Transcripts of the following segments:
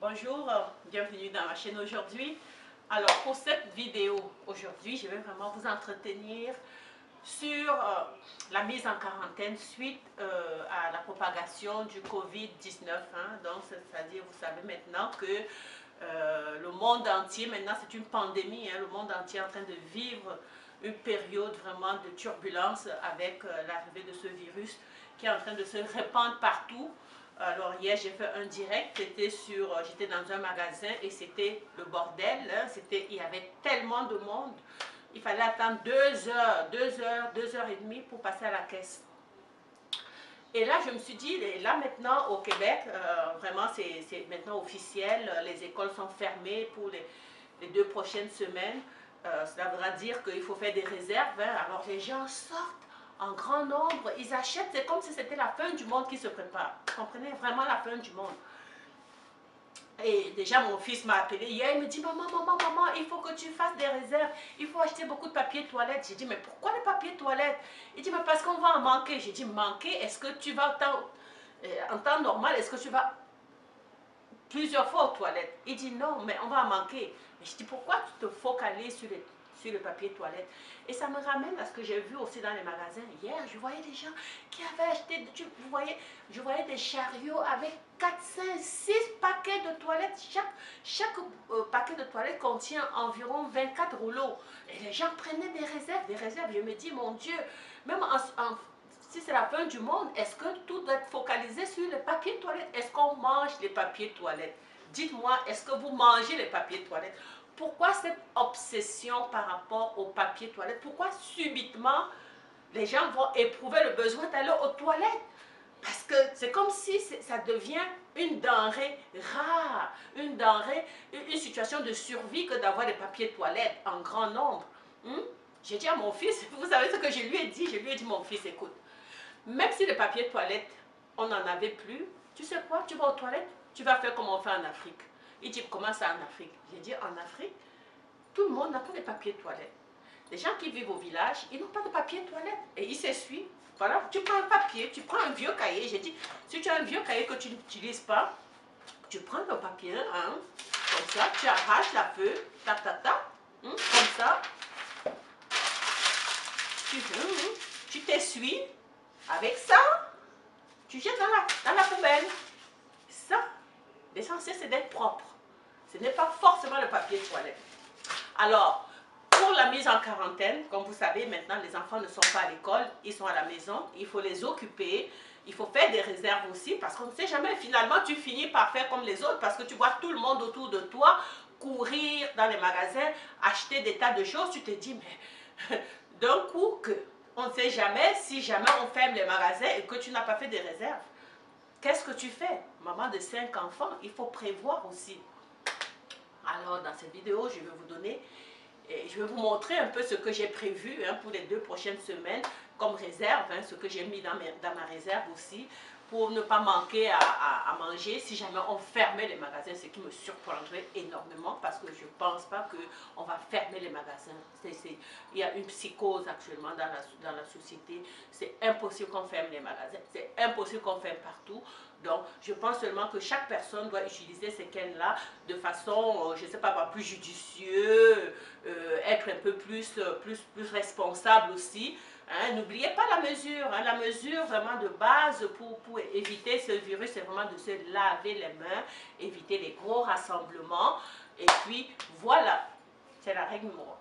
Bonjour, bienvenue dans ma chaîne aujourd'hui. Alors pour cette vidéo aujourd'hui, je vais vraiment vous entretenir sur la mise en quarantaine suite à la propagation du Covid-19. Donc c'est-à-dire, vous savez maintenant que le monde entier, maintenant c'est une pandémie, le monde entier est en train de vivre une période vraiment de turbulence avec l'arrivée de ce virus qui est en train de se répandre partout. Alors hier j'ai fait un direct, j'étais dans un magasin et c'était le bordel, il y avait tellement de monde, il fallait attendre 2 heures et demie pour passer à la caisse. Et là je me suis dit, là maintenant au Québec, vraiment c'est maintenant officiel, les écoles sont fermées pour les 2 prochaines semaines. Cela voudra dire qu'il faut faire des réserves, alors les gens sortent en grand nombre, ils achètent, c'est comme si c'était la fin du monde qui se prépare. Vous comprenez, vraiment la fin du monde. Et déjà mon fils m'a appelé hier, il me dit maman, il faut que tu fasses des réserves, il faut acheter beaucoup de papier toilette. J'ai dit mais pourquoi le papier toilette? Il dit mais parce qu'on va en manquer. J'ai dit manquer, est-ce que tu vas en temps normal, est-ce que tu vas plusieurs fois aux toilettes? Il dit non, mais on va en manquer. Mais je dis pourquoi tu te focalises sur le papier toilette? Et ça me ramène à ce que j'ai vu aussi dans les magasins. Hier, je voyais des gens qui avaient acheté, je voyais des chariots avec 4, 5, 6 paquets de toilettes. Chaque paquet de toilettes contient environ 24 rouleaux. Et les gens prenaient des réserves. Je me dis, mon Dieu, même si c'est la fin du monde, est-ce que tout doit être focalisé sur les papiers toilettes? Est-ce qu'on mange les papiers toilettes? Dites-moi, est-ce que vous mangez les papiers toilettes? Pourquoi cette obsession par rapport aux papiers toilettes? Pourquoi subitement les gens vont éprouver le besoin d'aller aux toilettes? Parce que c'est comme si ça devient une denrée rare, une situation de survie que d'avoir des papiers toilettes en grand nombre. J'ai dit à mon fils, vous savez ce que je lui ai dit? Je lui ai dit, mon fils, écoute, même si les papiers toilettes, on n'en avait plus, tu sais quoi, tu vas aux toilettes, tu vas faire comme on fait en Afrique. Il dit, comment ça en Afrique? J'ai dit, en Afrique, tout le monde n'a pas de papier toilette. Les gens qui vivent au village, ils n'ont pas de papier toilette. Et ils s'essuient. Voilà, tu prends un papier, tu prends un vieux cahier. J'ai dit, si tu as un vieux cahier que tu n'utilises pas, tu prends le papier, comme ça, tu arraches la feuille, comme ça. Tu t'essuies. Avec ça, tu jettes dans la poubelle. Ça, l'essentiel c'est d'être propre. Ce n'est pas forcément le papier toilette. Alors, pour la mise en quarantaine, comme vous savez, maintenant les enfants ne sont pas à l'école, ils sont à la maison, il faut les occuper, il faut faire des réserves aussi, parce qu'on ne sait jamais, finalement tu finis par faire comme les autres, parce que tu vois tout le monde autour de toi courir dans les magasins, acheter des tas de choses, tu te dis, mais d'un coup, on ne sait jamais, si jamais on ferme les magasins et que tu n'as pas fait des réserves, qu'est-ce que tu fais? Maman de 5 enfants, il faut prévoir aussi. Alors dans cette vidéo, je vais vous donner, je vais vous montrer un peu ce que j'ai prévu pour les 2 prochaines semaines comme réserve, ce que j'ai mis dans ma réserve aussi, pour ne pas manquer à manger si jamais on fermait les magasins, ce qui me surprendrait énormément parce que je ne pense pas qu'on va fermer les magasins. Il y a une psychose actuellement dans la société, c'est impossible qu'on ferme les magasins, c'est impossible qu'on ferme partout. Donc, je pense seulement que chaque personne doit utiliser ces cannes-là de façon, je ne sais pas, plus judicieuse, être un peu plus responsable aussi. N'oubliez pas la mesure vraiment de base pour éviter ce virus, c'est vraiment de se laver les mains, éviter les gros rassemblements. Et puis, voilà, c'est la règle numéro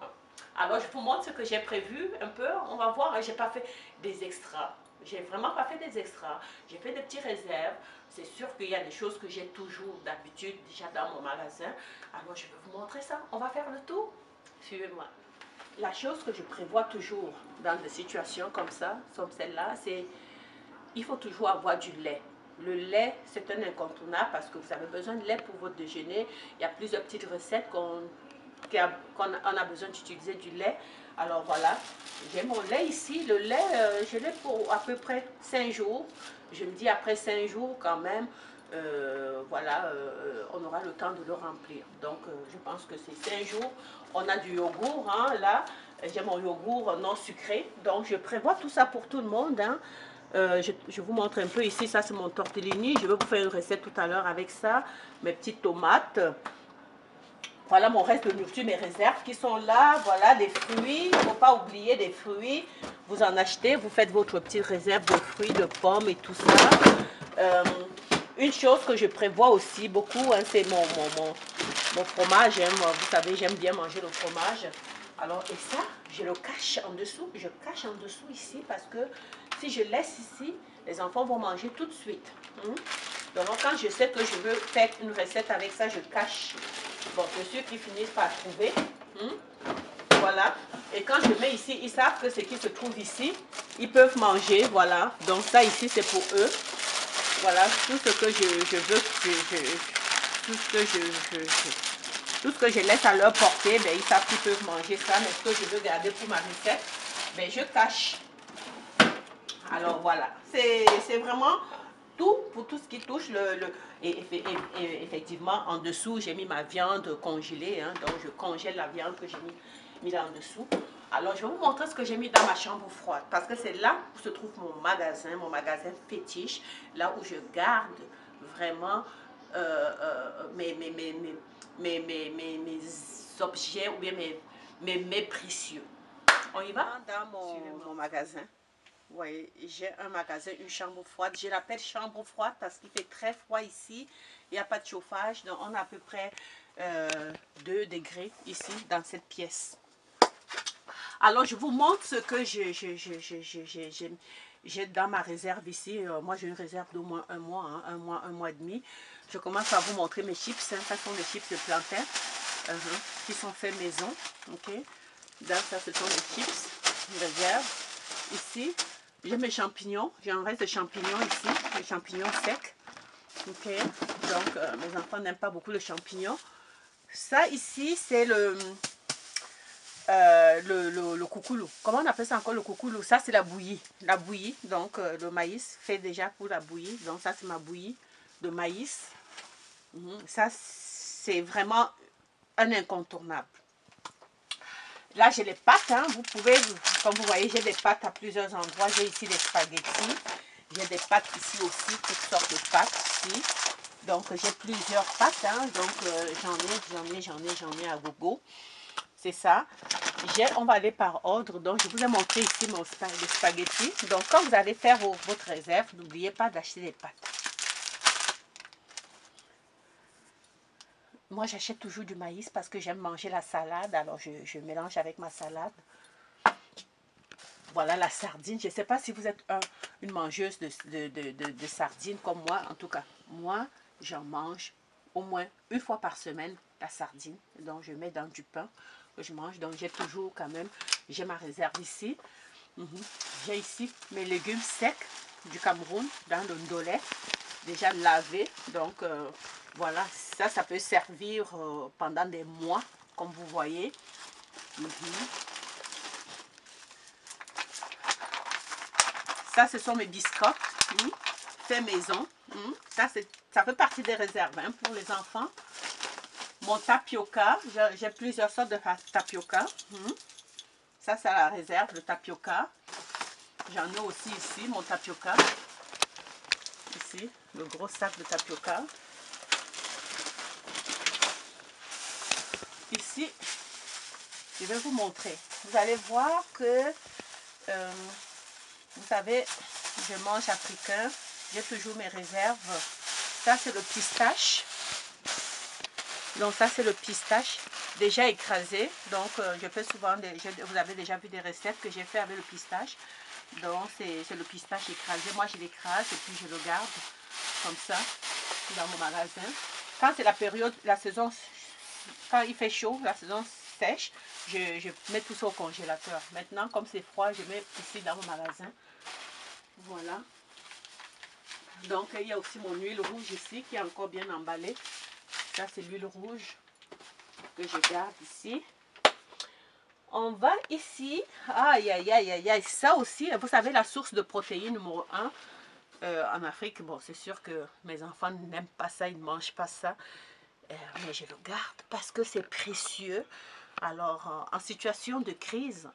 1. Alors, je vous montre ce que j'ai prévu un peu. On va voir, je n'ai pas fait des extras. J'ai vraiment pas fait des extras. J'ai fait des petites réserves. C'est sûr qu'il y a des choses que j'ai toujours d'habitude déjà dans mon magasin. Alors, je vais vous montrer ça. On va faire le tour. Suivez-moi. La chose que je prévois toujours dans des situations comme ça, comme celle-là, c'est il faut toujours avoir du lait. Le lait, c'est un incontournable parce que vous avez besoin de lait pour votre déjeuner. Il y a plusieurs petites recettes qu'on a besoin d'utiliser du lait. Alors voilà, j'ai mon lait ici. Le lait, je l'ai pour à peu près 5 jours. Je me dis après 5 jours quand même, voilà, on aura le temps de le remplir. Donc je pense que c'est 5 jours. On a du yogourt, là. J'ai mon yogourt non sucré. Donc je prévois tout ça pour tout le monde. Je vous montre un peu ici, ça c'est mon tortellini. Je vais vous faire une recette tout à l'heure avec ça. Mes petites tomates. Voilà mon reste de nourriture, mes réserves qui sont là. Voilà les fruits. Il ne faut pas oublier des fruits. Vous en achetez, vous faites votre petite réserve de fruits, de pommes et tout ça. Une chose que je prévois aussi beaucoup, hein, c'est mon fromage. Hein. Moi, vous savez, j'aime bien manger le fromage. Alors, et ça, je le cache en dessous. Je cache en dessous ici parce que si je laisse ici, les enfants vont manger tout de suite. Donc, quand je sais que je veux faire une recette avec ça, je cache. Bon, c'est sûr qu'ils finissent par trouver. Voilà. Et quand je mets ici, ils savent que ce qui se trouve ici, ils peuvent manger. Voilà. Donc, ça ici, c'est pour eux. Voilà. Tout ce que je veux, tout ce que je laisse à leur portée, ben, ils savent qu'ils peuvent manger ça. Mais ce que je veux garder pour ma recette, ben, je cache. Alors voilà, c'est vraiment tout pour tout ce qui touche et effectivement, en dessous, j'ai mis ma viande congelée. Hein, donc, je congèle la viande que j'ai mis là en dessous. Alors, je vais vous montrer ce que j'ai mis dans ma chambre froide. Parce que c'est là où se trouve mon magasin fétiche. Là où je garde vraiment mes objets ou bien mes précieux. On y va? Dans mon magasin. Vous voyez, j'ai un magasin, une chambre froide. Je l'appelle chambre froide parce qu'il fait très froid ici. Il n'y a pas de chauffage. Donc, on a à peu près 2 degrés ici, dans cette pièce. Alors, je vous montre ce que j'ai dans ma réserve ici. Moi, j'ai une réserve d'au moins un mois, hein, un mois et demi. Je commence à vous montrer mes chips. Hein. Ça sont des chips de plantain qui sont faits maison. Ok. Donc, ça, ce sont les chips. Une réserve. Ici, j'ai mes champignons. J'ai un reste de champignons ici. Les champignons secs. Ok. Donc, mes enfants n'aiment pas beaucoup les champignons. Ça, ici, c'est le coucoulou. Comment on appelle ça encore le coucoulou? Ça, c'est la bouillie. La bouillie. Donc, le maïs fait déjà pour la bouillie. Donc, ça, c'est ma bouillie de maïs. Ça, c'est vraiment un incontournable. Là, j'ai les pâtes. Hein. Vous pouvez, comme vous voyez, j'ai des pâtes à plusieurs endroits. J'ai ici des spaghettis. J'ai des pâtes ici aussi, toutes sortes de pâtes ici. Donc, j'ai plusieurs pâtes. Hein. Donc, j'en ai à gogo. C'est ça. On va aller par ordre. Donc, je vous ai montré ici les spaghettis. Donc, quand vous allez faire votre réserve, n'oubliez pas d'acheter des pâtes. Moi, j'achète toujours du maïs parce que j'aime manger la salade. Alors, je mélange avec ma salade. Voilà la sardine. Je ne sais pas si vous êtes une mangeuse de sardines comme moi. En tout cas, moi, j'en mange au moins une fois par semaine, la sardine. Donc, je mets dans du pain que je mange. Donc, j'ai toujours quand même, j'ai ma réserve ici. J'ai ici mes légumes secs du Cameroun, dans le ndolé, déjà lavés. Donc, voilà, ça peut servir pendant des mois, comme vous voyez. Ça, ce sont mes biscottes, fait maison. Ça fait partie des réserves hein, pour les enfants. Mon tapioca, j'ai plusieurs sortes de tapioca. Ça, c'est la réserve, le tapioca. J'en ai aussi ici, mon tapioca. Ici, le gros sac de tapioca. Ici, je vais vous montrer. Vous allez voir que, vous savez, je mange africain. J'ai toujours mes réserves. Ça, c'est le pistache. Donc, ça, c'est le pistache déjà écrasé. Donc, je fais souvent, vous avez déjà vu des recettes que j'ai fait avec le pistache. Donc, c'est le pistache écrasé. Moi, je l'écrase et puis je le garde comme ça dans mon magasin. Quand c'est la période, la saison, quand il fait chaud, la saison sèche, je mets tout ça au congélateur. Maintenant, comme c'est froid, je mets ici dans mon magasin. Voilà. Donc, il y a aussi mon huile rouge ici qui est encore bien emballée. Ça, c'est l'huile rouge que je garde ici. On va ici. Aïe, aïe, aïe, aïe, aïe. Ça aussi, vous savez, la source de protéines numéro 1 en Afrique. Bon, c'est sûr que mes enfants n'aiment pas ça, ils ne mangent pas ça. Mais je le garde parce que c'est précieux. Alors, en situation de crise,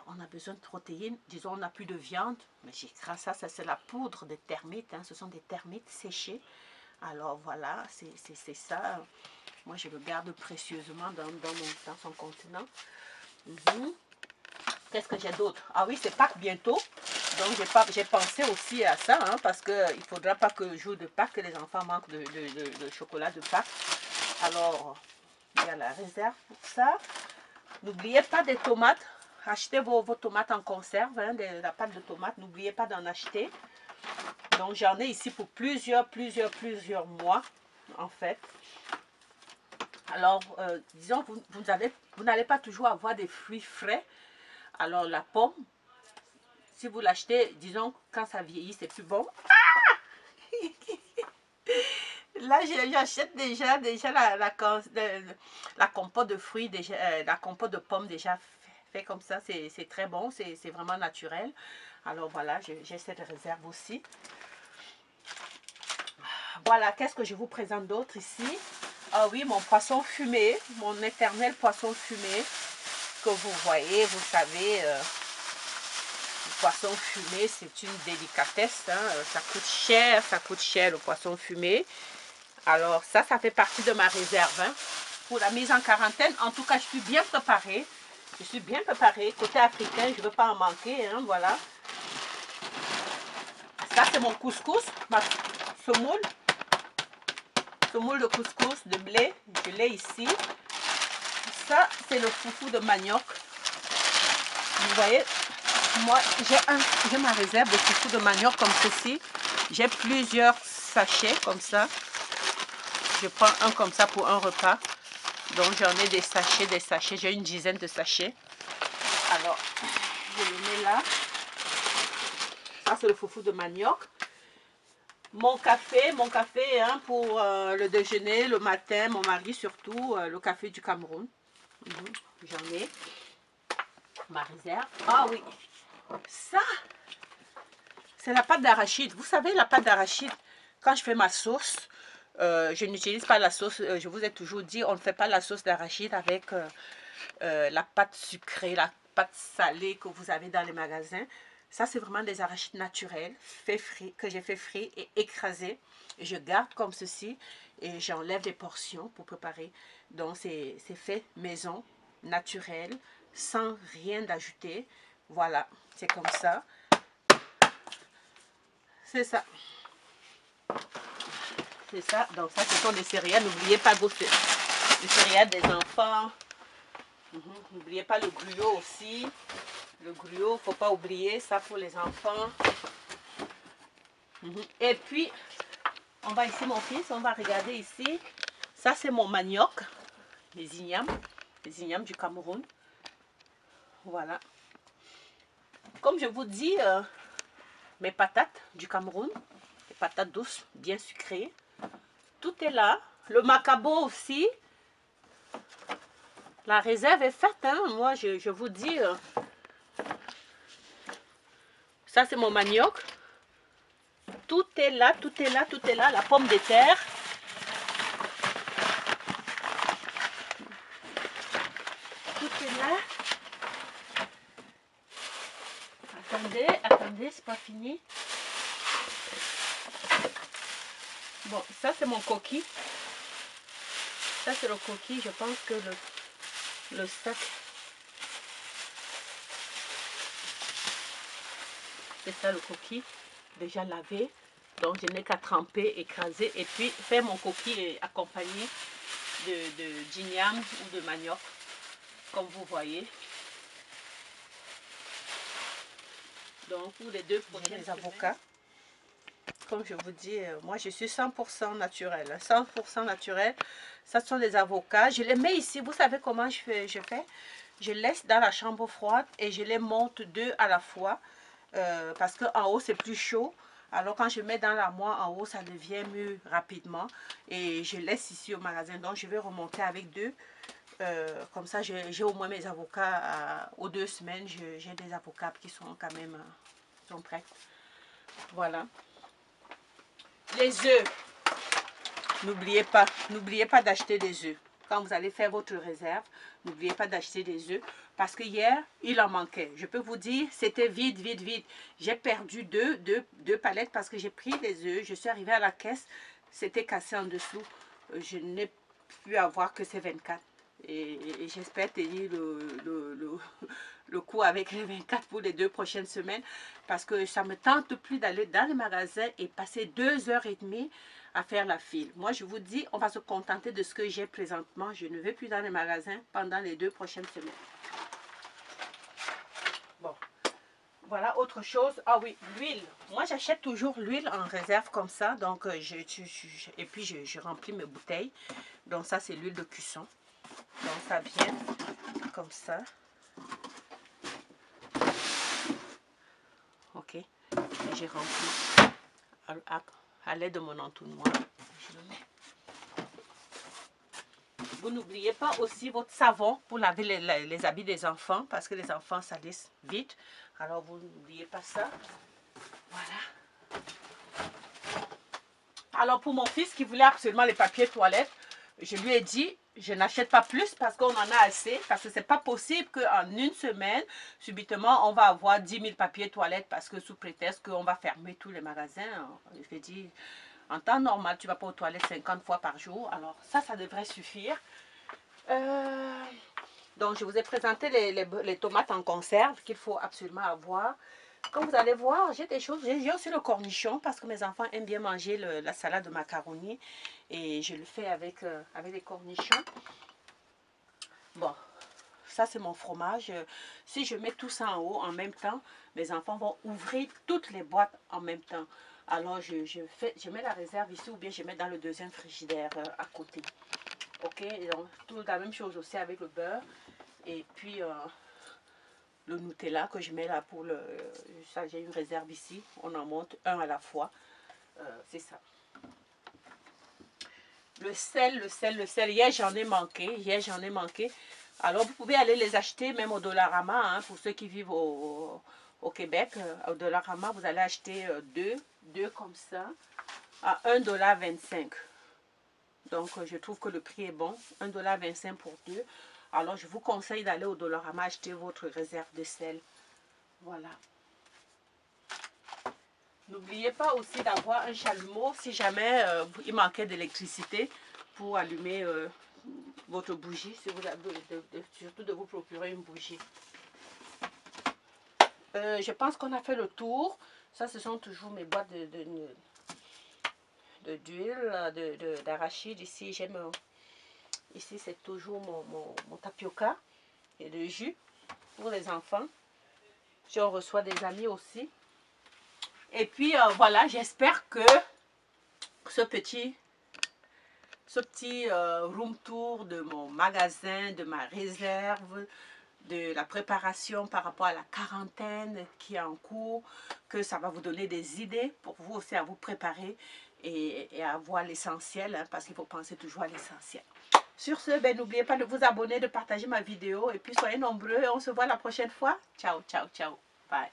on a besoin de protéines. Disons, on n'a plus de viande, mais j'écrase ça. Ça, c'est la poudre des termites. Hein. Ce sont des termites séchés. Alors, voilà, c'est ça. Moi, je le garde précieusement dans son contenant. Qu'est-ce que j'ai d'autre? Ah oui, c'est Pâques bientôt. Donc, j'ai pensé aussi à ça, hein, parce qu'il ne faudra pas que le jour de Pâques, que les enfants manquent de chocolat de Pâques. Alors, il y a la réserve pour ça. N'oubliez pas des tomates. Achetez vos tomates en conserve, hein, la pâte de tomate. N'oubliez pas d'en acheter. Donc, j'en ai ici pour plusieurs mois, en fait. Alors, disons, vous n'allez pas toujours avoir des fruits frais. Alors, la pomme, si vous l'achetez, disons, quand ça vieillit, c'est plus bon. Ah! Là, j'achète déjà la compote de fruits, la compote de pommes déjà fait comme ça. C'est très bon, c'est vraiment naturel. Alors voilà, j'ai cette réserve aussi. Voilà, qu'est-ce que je vous présente d'autre ici? Ah oui, mon poisson fumé, mon éternel poisson fumé que vous voyez, vous savez, le poisson fumé, c'est une délicatesse, hein, ça coûte cher le poisson fumé. Alors ça fait partie de ma réserve, hein, pour la mise en quarantaine. En tout cas, je suis bien préparée. Je suis bien préparée. Côté africain, je ne veux pas en manquer, hein, voilà. Ça, c'est mon couscous, ma semoule. Semoule de couscous, de blé, je l'ai ici. Ça, c'est le foufou de manioc. Vous voyez, moi, j'ai ma réserve de foufou de manioc comme ceci. J'ai plusieurs sachets comme ça. Je prends un comme ça pour un repas. Donc, j'en ai des sachets. J'ai une dizaine de sachets. Alors, je le mets là. Ça, c'est le foufou de manioc. Mon café hein, pour le déjeuner, le matin, mon mari surtout, le café du Cameroun. J'en ai ma réserve. Ah oui, ça, c'est la pâte d'arachide. Vous savez, la pâte d'arachide, quand je fais ma sauce, je n'utilise pas la sauce, je vous ai toujours dit, on ne fait pas la sauce d'arachide avec la pâte sucrée, la pâte salée que vous avez dans les magasins. Ça, c'est vraiment des arachides naturels, que j'ai fait frire et écraser. Je garde comme ceci et j'enlève des portions pour préparer. Donc, c'est fait maison, naturel, sans rien d'ajouter. Voilà, c'est comme ça. C'est ça. C'est ça. Donc, ça, ce sont des céréales. N'oubliez pas les céréales des enfants. N'oubliez pas le gruau aussi. Le gruau, il ne faut pas oublier ça pour les enfants. Et puis, on va ici, mon fils, on va regarder ici. Ça, c'est mon manioc, les ignames du Cameroun. Voilà. Comme je vous dis, mes patates du Cameroun, les patates douces, bien sucrées. Tout est là. Le macabo aussi. La réserve est faite, hein. Moi, je vous dis, ça, c'est mon manioc. Tout est là, tout est là, tout est là. La pomme de terre. Tout est là. Attendez, c'est pas fini. Bon, ça c'est mon coquille. Ça c'est le coquille. Je pense que le sac, c'est ça le coquille. Déjà lavé. Donc je n'ai qu'à tremper, écraser et puis faire mon coquille accompagné de d'igname ou de manioc. Comme vous voyez. Donc pour les deux prochaines les avocats. Comme je vous dis, moi je suis 100% naturel. 100% naturel. Ça sont des avocats. Je les mets ici. Vous savez comment je fais? Je laisse dans la chambre froide et je les monte deux à la fois. Parce qu'en haut c'est plus chaud. Alors quand je mets dans l'armoire en haut, ça devient mûr rapidement. Et je laisse ici au magasin. Donc je vais remonter avec deux. Comme ça, j'ai au moins mes avocats aux 2 semaines. J'ai des avocats qui sont quand même sont prêts. Voilà. Les œufs. N'oubliez pas d'acheter des œufs. quand vous allez faire votre réserve, n'oubliez pas d'acheter des œufs. Parce que hier, il en manquait. Je peux vous dire, c'était vide, vide, vide. J'ai perdu deux palettes parce que j'ai pris des œufs. Je suis arrivée à la caisse, c'était cassé en dessous. Je n'ai pu avoir que ces 24. Et j'espère tenir le coup avec les 24 pour les 2 prochaines semaines. Parce que ça ne me tente plus d'aller dans les magasins et passer 2h30 à faire la file. Moi, je vous dis, on va se contenter de ce que j'ai présentement. Je ne vais plus dans les magasins pendant les 2 prochaines semaines. Bon, voilà autre chose. Ah oui, l'huile. Moi, j'achète toujours l'huile en réserve comme ça. Donc, et puis, je remplis mes bouteilles. Donc, ça, c'est l'huile de cuisson. Donc, ça vient comme ça. Ok. Et j'ai rempli à l'aide de mon entonnoir. Je le mets. Vous n'oubliez pas aussi votre savon pour laver les habits des enfants, parce que les enfants salissent vite. Alors, vous n'oubliez pas ça. Voilà. Alors, pour mon fils qui voulait absolument les papiers toilettes, je lui ai dit, je n'achète pas plus parce qu'on en a assez. Parce que c'est pas possible qu'en une semaine, subitement, on va avoir 10 000 papiers toilettes parce que sous prétexte qu'on va fermer tous les magasins. Je lui ai dit, en temps normal, tu vas pas aux toilettes 50 fois par jour. Alors, ça devrait suffire. Donc, je vous ai présenté les tomates en conserve qu'il faut absolument avoir. Comme vous allez voir, j'ai des choses. J'ai aussi le cornichon parce que mes enfants aiment bien manger la salade de macaroni. Et je le fais avec les cornichons. Bon, ça c'est mon fromage. Si je mets tout ça en haut en même temps, mes enfants vont ouvrir toutes les boîtes en même temps. Alors, je mets la réserve ici ou bien je mets dans le deuxième frigidaire à côté. Ok, et donc toute la même chose aussi avec le beurre. Et puis le Nutella que je mets là pour le... Ça, j'ai une réserve ici. On en monte un à la fois. C'est ça. Le sel. Hier, j'en ai manqué. Alors, vous pouvez aller les acheter même au Dollarama. Hein, pour ceux qui vivent au Québec, au Dollarama, vous allez acheter deux comme ça à 1,25 $. Donc, je trouve que le prix est bon. 1,25 $ pour 2. Alors, je vous conseille d'aller au Dollarama acheter votre réserve de sel. Voilà. N'oubliez pas aussi d'avoir un chalumeau si jamais il manquait d'électricité pour allumer votre bougie. Si vous avez surtout de vous procurer une bougie. Je pense qu'on a fait le tour. Ça, ce sont toujours mes boîtes d'huile, d'arachide. Ici, ici c'est toujours mon tapioca et le jus pour les enfants. Si on reçoit des amis aussi. Et puis voilà, j'espère que ce petit room tour de mon magasin, de ma réserve, de la préparation par rapport à la quarantaine qui est en cours, que ça va vous donner des idées pour vous aussi à vous préparer et à voir l'essentiel, hein, parce qu'il faut penser toujours à l'essentiel. Sur ce, ben, n'oubliez pas de vous abonner, de partager ma vidéo et puis soyez nombreux et on se voit la prochaine fois. Ciao, ciao, ciao. Bye.